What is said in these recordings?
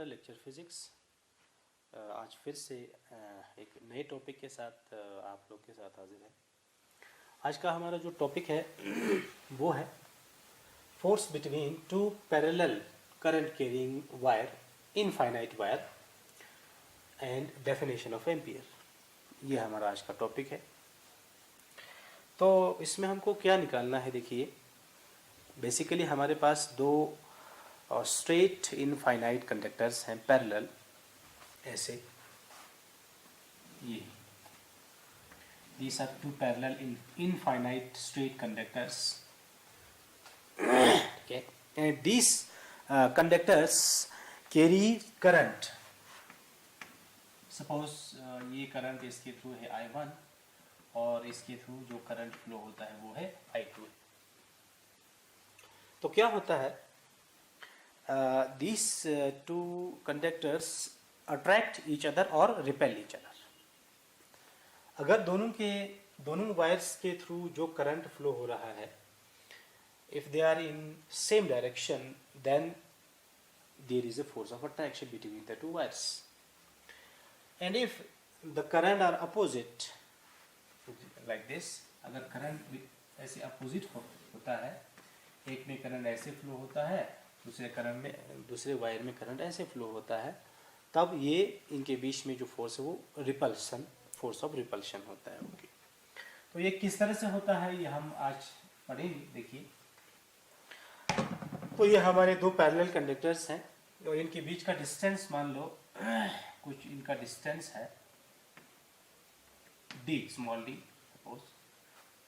Chapter lecture physics. आज फिर से एक नए टॉपिक के साथ आप लोग के साथ हाजिर है। आज का हमारा जो टॉपिक है वो है force between two parallel current carrying wire infinite wire and definition of ampere. ये हमारा आज का टॉपिक है। तो इसमें हमको क्या निकालना है, देखिए बेसिकली हमारे पास दो स्ट्रेट इनफाइनाइट कंडक्टर्स हैं पैरेलल, ऐसे ये these are two parallel infinite straight conductors. Okay, and these conductors carry current. Suppose ये करंट इसके थ्रू है I1 और इसके थ्रू जो करंट फ्लो होता है वो है I2। तो क्या होता है, these two conductors attract each other और repel each other। अगर दोनों वायर्स के थ्रू जो करंट फ्लो हो रहा है, if they are in same direction then there is a force of attraction between the two wires. And if the current are opposite like this, अगर current ऐसे opposite होता है, एक में करंट ऐसे फ्लो होता है, दूसरे वायर में करंट ऐसे फ्लो होता है, तब ये इनके बीच में जो फोर्स है वो रिपल्सन, फोर्स ऑफ रिपल्शन होता है उनकी। तो ये किस तरह से होता है ये हम आज पढ़ेंगे। देखिए, तो ये हमारे दो पैरेलल कंडक्टर्स हैं और इनके बीच का डिस्टेंस मान लो कुछ इनका डिस्टेंस है d, small d, suppose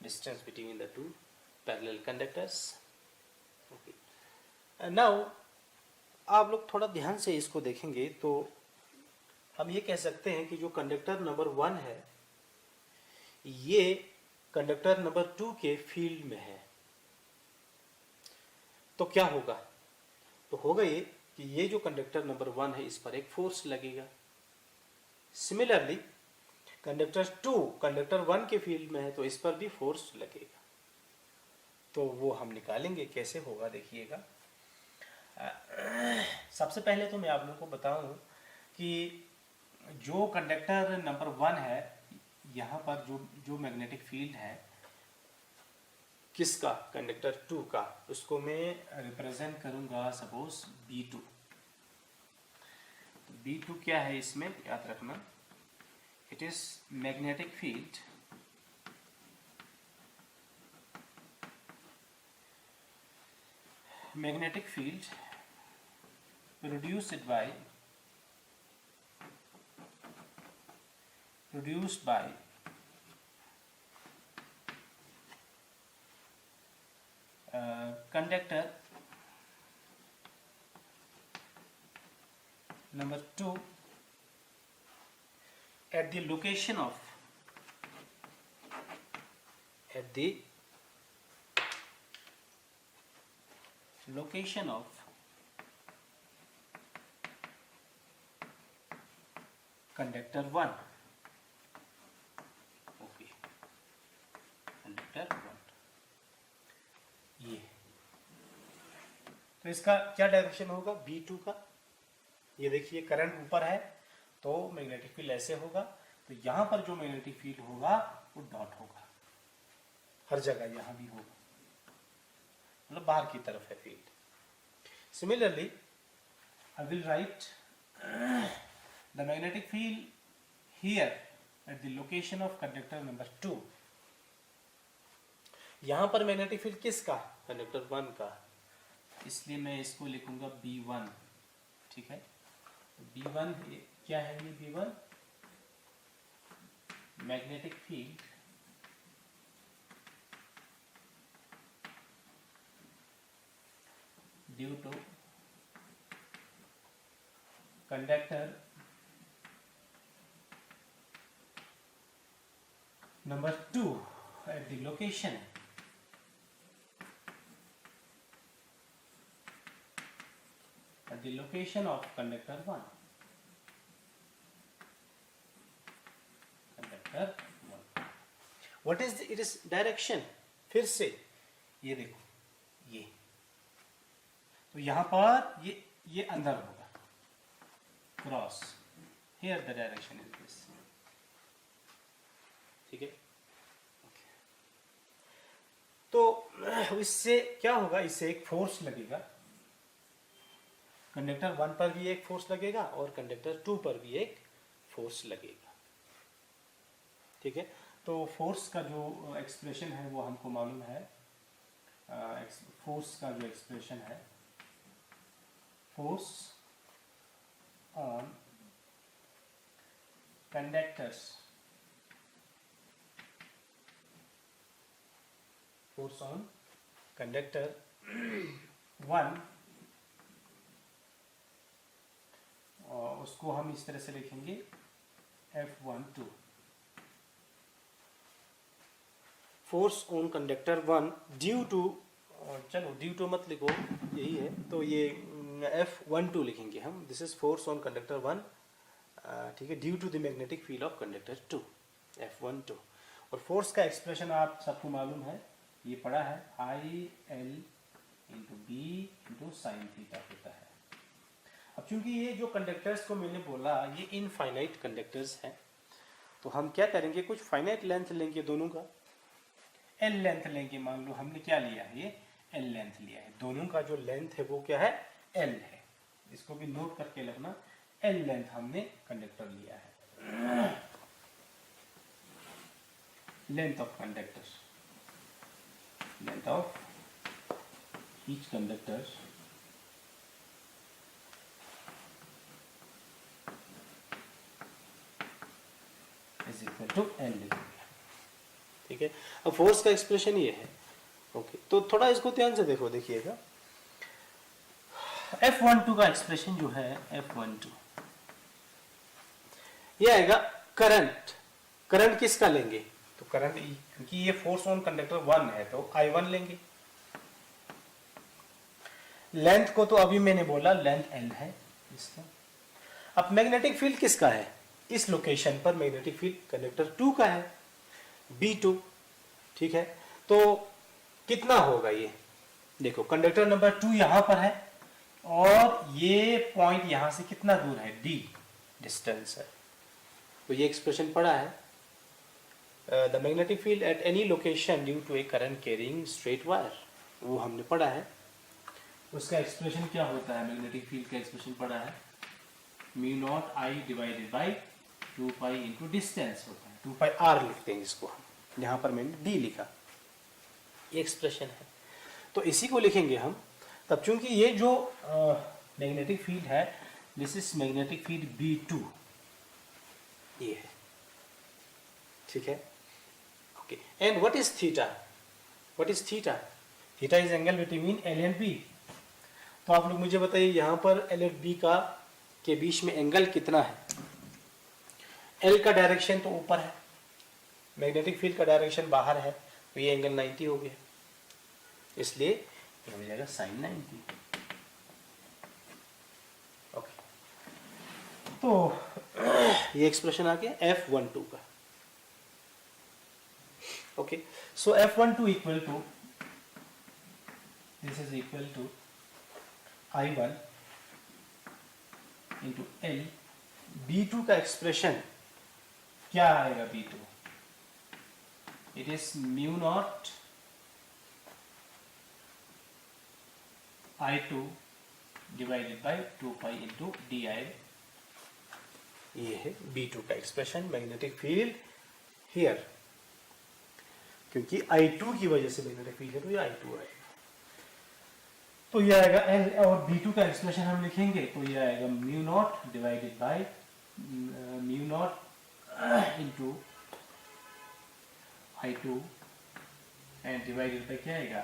distance between the to parallel conductors. Okay, now आप लोग थोड़ा ध्यान से इसको देखेंगे तो हम ये कह सकते हैं कि जो कंडक्टर नंबर 1 है ये कंडक्टर नंबर 2 के फील्ड में है। तो क्या होगा, तो होगा ये कि ये जो कंडक्टर नंबर 1 है इस पर एक फोर्स लगेगा। सिमिलरली कंडक्टर 2 कंडक्टर 1 के फील्ड में है तो इस पर भी फोर्स लगेगा। तो वो हम निकालेंगे, कैसे होगा देखिएगा। सबसे पहले तो मैं आप लोगों को बताऊं कि जो कंडक्टर नंबर 1 है यहाँ पर जो मैग्नेटिक फील्ड है किसका, कंडक्टर 2 का, उसको मैं रिप्रेजेंट करूंगा सपोज B2। तो B2 क्या है इसमें याद रखना, it is magnetic field produced by conductor number 2 at the location of conductor 1। Okay, conductor 1 ये, तो इसका क्या डायरेक्शन होगा B2 का। ये देखिए करंट ऊपर है तो मैग्नेटिक फील्ड ऐसे होगा, तो यहां पर जो मैग्नेटिक फील्ड होगा वो डॉट होगा, हर जगह यहां भी होगा, मतलब बाहर की तरफ है field. Similarly I will write the magnetic field here at the location of conductor number 2। यहां पर मैग्नेटिक फील्ड किसका, कंडक्टर 1 का, इसलिए मैं इसको लिखूंगा B1। ठीक है, B1 क्या है, ये B1 magnetic field due to conductor number 2 at the location of conductor 1। Conductor 1 what is its direction, फिर से ये देखो, ये तो यहां पर ये अंदर होगा, cross, here the direction is this, ठीक है। तो इससे क्या होगा, इससे एक फोर्स लगेगा, कंडक्टर 1 पर भी एक फोर्स लगेगा और कंडक्टर 2 पर भी एक फोर्स लगेगा, ठीक है। तो फोर्स का जो एक्सप्रेशन है वो हमको मालूम है, फोर्स का जो एक्सप्रेशन है, force on conductors, force on conductor 1, और उसको हम इस तरह से लिखेंगे F12, force on conductor 1 due to, चलो ड्यू टू मत लिखो, यही है, तो ये F12 लिखेंगे हम, this is force on conductor 1, ठीक है, due to the magnetic field of conductor 2, F12। और फोर्स का एक्सप्रेशन आप सबको मालूम है, ये पढ़ा है, IL into B into sine theta होता है। अब चूंकि ये जो कंडक्टर्स को मैंने बोला ये इनफाइनाइट कंडक्टर्स हैं, तो हम क्या करेंगे, कुछ फाइनाइट लेंथ लेंगे दोनों का, L लेंथ लेंगे, मान लो हमने क्या लिया है, ये L लेंथ लिया है, दोनों का जो लेंथ है वो क्या है, L है, इसको भी नोट करके रखना, L लेंथ हमने कंडक्टर लिया है, length of conductor, length of each conductor is equal to L, ठीक है। अब फोर्स का एक्सप्रेशन ये है, ओके। तो थोड़ा इसको ध्यान से देखो, देखिएगा F12 का एक्सप्रेशन जो है, F12 ये आएगा करंट, करंट किसका लेंगे, तो करंट, क्योंकि ये फोर्स ऑन कंडक्टर 1 है तो I1 लेंगे, लेंथ को तो अभी मैंने बोला लेंथ L है इसका। अब मैग्नेटिक फील्ड किसका है, इस लोकेशन पर मैग्नेटिक फील्ड कंडक्टर 2 का है, B2, ठीक है। तो कितना होगा ये, देखो कंडक्टर नंबर 2 यहां पर है और ये पॉइंट यहां से कितना दूर है, D डिस्टेंस है, तो ये एक्सप्रेशन पढ़ा है, the magnetic field at any location due to a current carrying straight wire, वो हमने पढ़ा है। उसका एक्सप्रेशन क्या होता है, मैग्नेटिक फील्ड का एक्सप्रेशन पढ़ा है, mu naught I divided by 2 pi into distance होता है, 2 पाई R लिखते हैं इसको हम, यहाँ पर मैंने D लिखा, ये एक्सप्रेशन है, तो इसी को लिखेंगे हम। तब चूंकि ये जो मैग्नेटिक फील्ड है, this is magnetic field B2, ये है, ठीक है, okay. And what is theta, what is theta, theta is angle between L and B। तो आप लोग मुझे बताइए यहाँ पर L और B का के बीच में एंगल कितना है, L का डायरेक्शन तो ऊपर है, मैग्नेटिक फील्ड का डायरेक्शन बाहर है, तो ये एंगल 90 हो गया, इसलिए ये हो जाएगा sin 90, ओके। तो ये एक्सप्रेशन आ गया F12 का, okay. So F12 equal to, this is equal to I1 into L, B2 का एक्सप्रेशन क्या आएगा, B2 it is mu naught I2 divided by 2 pi into DI, ये है B2 का एक्सप्रेशन, मैग्नेटिक फील्ड हियर, क्योंकि I2 की वजह से मैग्नेटिक फील्ड है तो ये I2 आएगा, तो ये आएगा L, और B2 का एक्सप्रेशन हम लिखेंगे तो ये आएगा mu naught divided by mu naught into I2 and divided by क्या आएगा,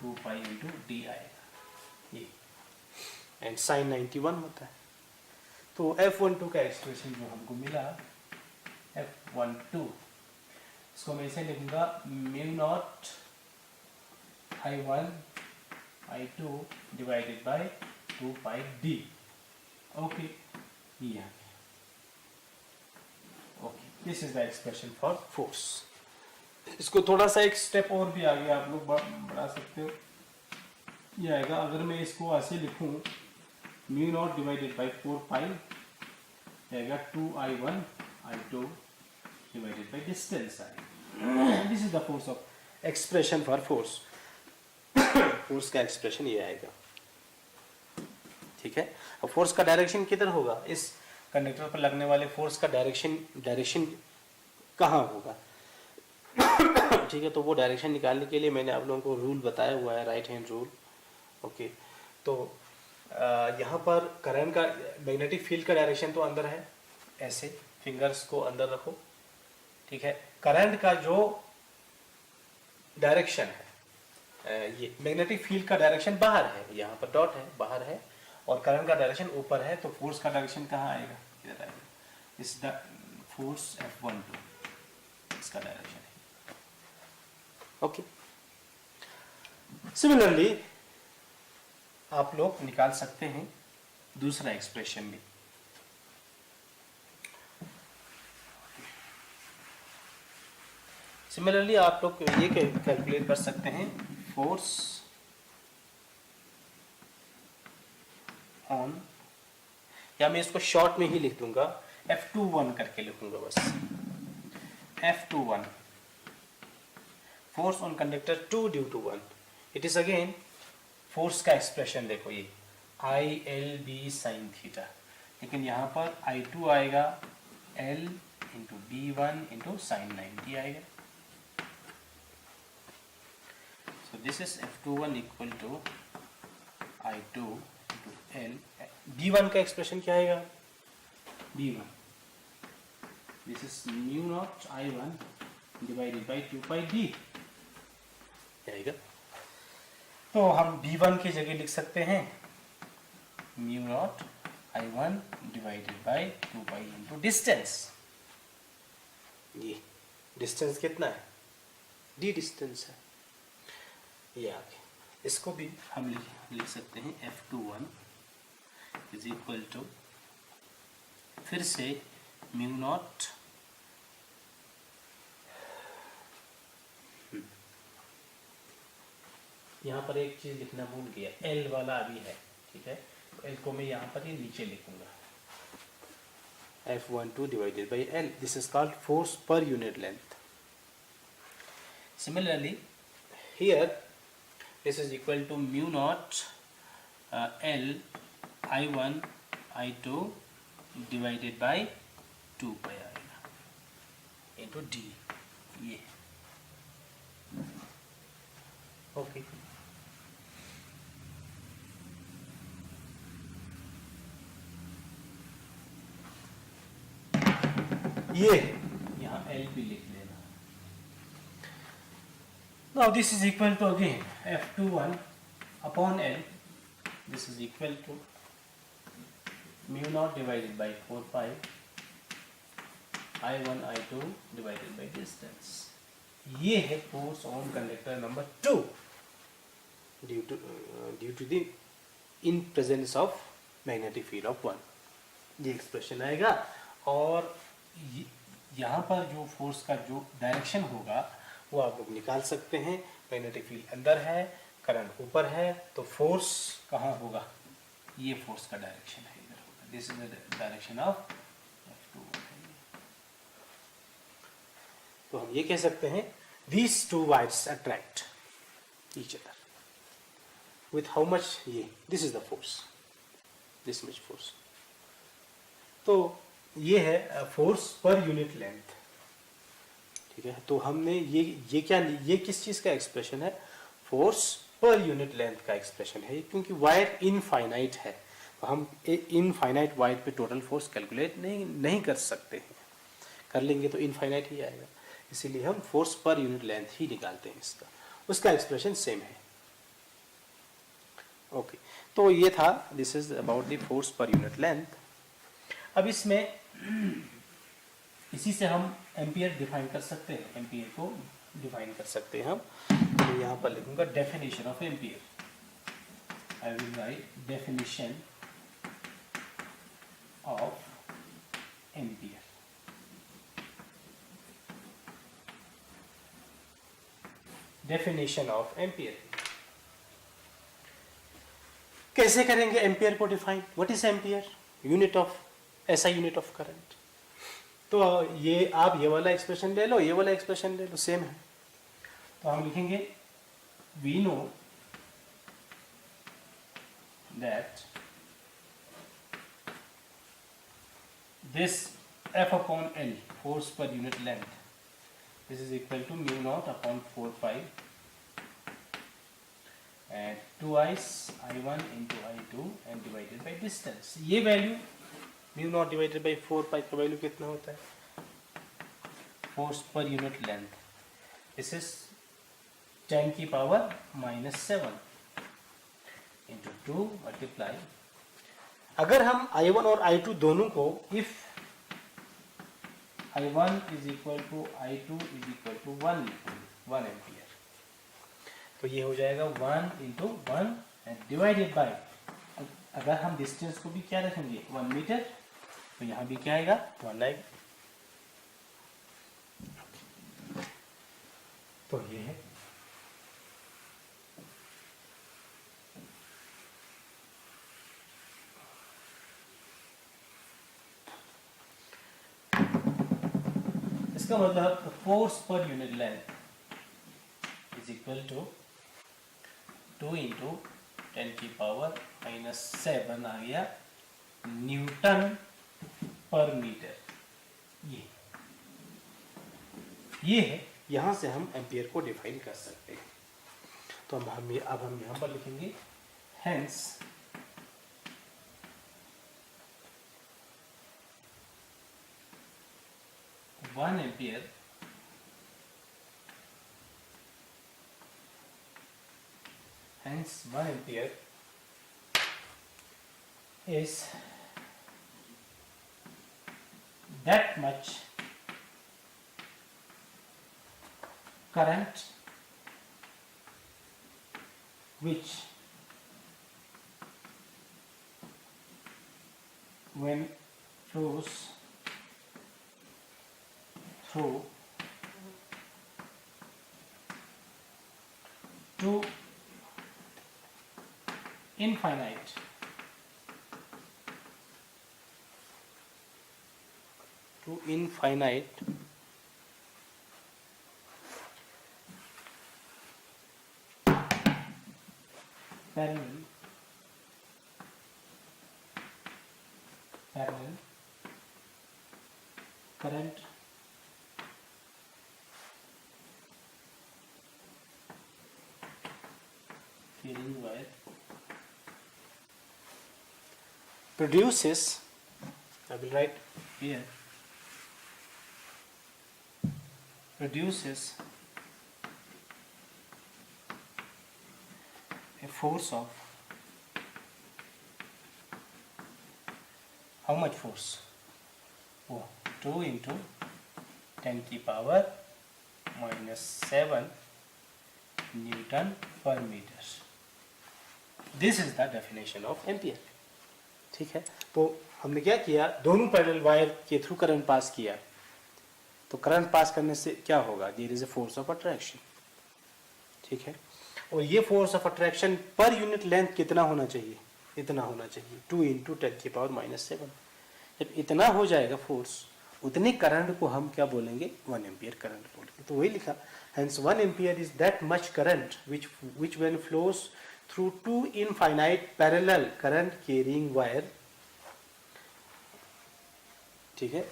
2 पाई इंटू D आएगा, ये एंड साइन 91 होता है। तो F12 का एक्सप्रेशन जो हमको मिला, F12, इसको मैं इसे लिखूंगा mu naught I1 I2 divided by 2 pi D, okay, ये आ गया, okay. This is the expression for force. इसको थोड़ा सा एक स्टेप और भी आगे आप लोग बढ़ा सकते हो, ये आएगा, अगर मैं इसको ऐसे लिखूं म्यू नॉट डिवाइडेड बाई 4 पाई जाएगा 2I1 I2 divided by distance I। This is the force of expression for force. Force का एक्सप्रेशन ये आएगा, ठीक है। अब फोर्स का डायरेक्शन किधर होगा, इस कंडक्टर पर लगने वाले फोर्स का डायरेक्शन कहाँ होगा, ठीक है। तो वो डायरेक्शन निकालने के लिए मैंने आप लोगों को रूल बताया हुआ है, राइट हैंड रूल। ओके, तो यहाँ पर करंट का मैग्नेटिक फील्ड का डायरेक्शन तो अंदर है, ऐसे फिंगर्स को अंदर रखो, ठीक है। करंट का जो डायरेक्शन है, ये मैग्नेटिक फील्ड का डायरेक्शन बाहर है, यहाँ पर डॉट है, बाहर है, और करंट का डायरेक्शन ऊपर है। तो फोर्स का डायरेक्शन कहाँ आएगा, इधर आएगा। इस फोर्स F12 इसका डायरेक्शन है। ओके, सिमिलरली आप लोग निकाल सकते हैं दूसरा एक्सप्रेशन भी। सिमिलरली आप लोग ये कैलकुलेट कर सकते हैं, फोर्स ऑन, या मैं इसको शॉर्ट में ही लिख दूंगा, F21 करके लिखूंगा बस, F21 force on conductor 2 due to 1। It is again force का एक्सप्रेशन देखो, ये ILB साइन थीटा, लेकिन यहाँ पर I2 आएगा L into B1 into sine 90 आएगा। So this is F21 equal to I2 into L। B1 का एक्सप्रेशन क्या आएगा, B1 this is mu naught I1 divided by 2 pi D आएगा। तो हम B1 की जगह लिख सकते हैं mu naught I1 divided by 2 pi into distance. ये डिस्टेंस कितना है, D डिस्टेंस है, ये आगे। इसको भी हम लिख सकते हैं F21 इज इक्वल टू, फिर से म्यू नॉट यहाँ पर एक चीज लिखना भूल गया, L वाला अभी है, ठीक है। तो L को मैं यहाँ पर ही नीचे लिखूंगा, F12 divided by L। This is called force per unit length. Similarly here this is equal to mu naught L I1 I2 divided by 2 pi आएगा into D, ये ओके। ये यहाँ L भी लिख लेना। Now this is equal to again F21 upon L. This is equal to mu naught divided by 4 pi I1 I2 divided by distance। ये है force on conductor number 2 due to the in presence of magnetic field of 1। ये expression आएगा, और यहाँ पर जो force का जो डायरेक्शन होगा वो आप लोग निकाल सकते हैं। मैग्नेटिक फील्ड अंदर है, करंट ऊपर है, तो फोर्स कहाँ होगा, ये फोर्स का डायरेक्शन है, इधर होगा। This is the direction of F21। तो हम ये कह सकते हैं these two wires attract each other with how much, ये this is the force, this much force। तो ये है फोर्स पर यूनिट लेंथ, ठीक है। तो हमने ये क्या, ये किस चीज का एक्सप्रेशन है, फोर्स पर यूनिट लेंथ का एक्सप्रेशन है, क्योंकि वायर इनफाइनाइट है, तो हम इनफाइनाइट वायर पे टोटल फोर्स कैलकुलेट नहीं कर सकते हैं, कर लेंगे तो इनफाइनाइट ही आएगा, इसीलिए हम फोर्स पर यूनिट लेंथ ही निकालते हैं इसका, उसका एक्सप्रेशन सेम है। ओके, तो ये था, this is about the force per unit length. अब इसमें इसी से हम एम्पियर डिफाइन कर सकते हैं, एम्पियर को डिफाइन कर सकते हैं हम। तो यहाँ पर लिखूंगा definition of ampere, I will write definition of ampere. Definition of ampere कैसे करेंगे, एम्पियर को define, what is ampere, unit of ऐसा यूनिट ऑफ करंट। तो ये आप ये वाला एक्सप्रेशन ले लो, ये वाला एक्सप्रेशन ले लो, सेम है। तो हम लिखेंगे we know that this F upon L, force per unit length, this is equal to mu naught upon 4 pi and 2i's I1 into I2 and divided by distance। ये value mu naught divided by 4 pi का value कितना होता है? Force per unit length, this is 10 की power -7 into 2 multiply. अगर हम I1 और I2 दोनों को if I1 is equal to I2 is equal to 1 ampere, तो ये हो जाएगा 1 इंटू 1 एंड डिवाइडेड बाय, अगर हम डिस्टेंस को भी क्या रखेंगे 1 मीटर, तो यहाँ भी क्या आएगा 1 आएगा। तो ये है इसका मतलब force per unit length is equal to 2 into 10 की पावर -7 आ गया न्यूटन पर मीटर। ये है, यहां से हम एम्पियर को डिफाइन कर सकते हैं। तो अब हम यहां पर लिखेंगे hence one ampere is that much current which when flows through to infinite parallel current carrying wire produces, I will write here, produces a force of how much force? 2 into 10 की power -7 newton per metre. This is the definition of ampere. ठीक है, तो हमने क्या किया, दोनों parallel wire के through current pass किया, तो करंट पास करने से क्या होगा, there is a force of attraction. ठीक है, और ये force of attraction per unit length कितना होना चाहिए, इतना होना चाहिए 2 इंटू 10 की पावर -7। जब इतना हो जाएगा फोर्स, उतने करंट को हम क्या बोलेंगे 1 एम्पियर करंट बोलेंगे। तो वही लिखा, hence 1 ampere is that much current which when flows through two infinite parallel current carrying wire, ठीक है,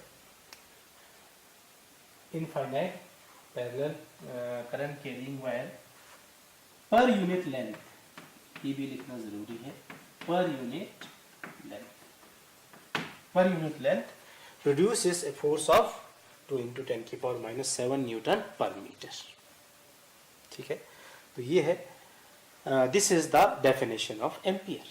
infinite parallel current carrying wire पर यूनिट लेंथ, ये भी लिखना जरूरी है, पर unit length produces a force of 2 into 10 की पावर -7 न्यूटन पर मीटर। ठीक है, तो ये है, this is the definition of ampere.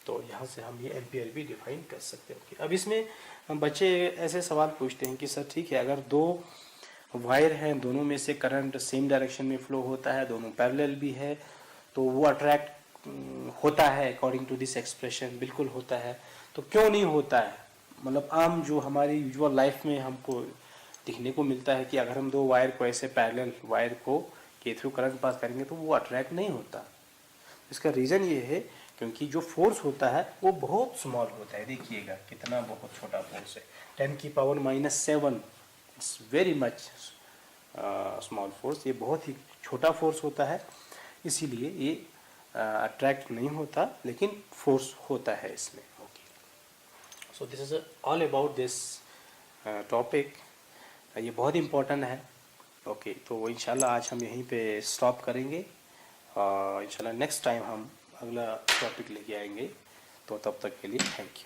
तो यहाँ से हम ये एम्पियर भी डिफाइन कर सकते हैं। अब इसमें हम बच्चे ऐसे सवाल पूछते हैं कि सर ठीक है, अगर दो वायर हैं, दोनों में से करंट सेम डायरेक्शन में फ्लो होता है, दोनों पैरेलल भी है, तो वो अट्रैक्ट होता है अकॉर्डिंग टू दिस एक्सप्रेशन, बिल्कुल होता है। तो क्यों नहीं होता है, मतलब आम जो हमारी यूजुअल लाइफ में हमको दिखने को मिलता है कि अगर हम दो वायर को ऐसे पैरेलल वायर को के थ्रू करंट पास करेंगे तो वो अट्रैक्ट नहीं होता। इसका रीज़न ये है क्योंकि जो फोर्स होता है वो बहुत स्मॉल होता है। देखिएगा कितना बहुत छोटा फोर्स है, 10⁻⁷ it's very much small force. ये बहुत ही छोटा फोर्स होता है, इसीलिए ये अट्रैक्ट नहीं होता, लेकिन फोर्स होता है इसमें। Okay, so this is all about this topic. ये बहुत इम्पोर्टेंट है। ओके, तो इंशाल्लाह आज हम यहीं पे स्टॉप करेंगे और इंशाल्लाह नेक्स्ट टाइम हम अगला टॉपिक लेके आएंगे। तो तब तक के लिए थैंक यू।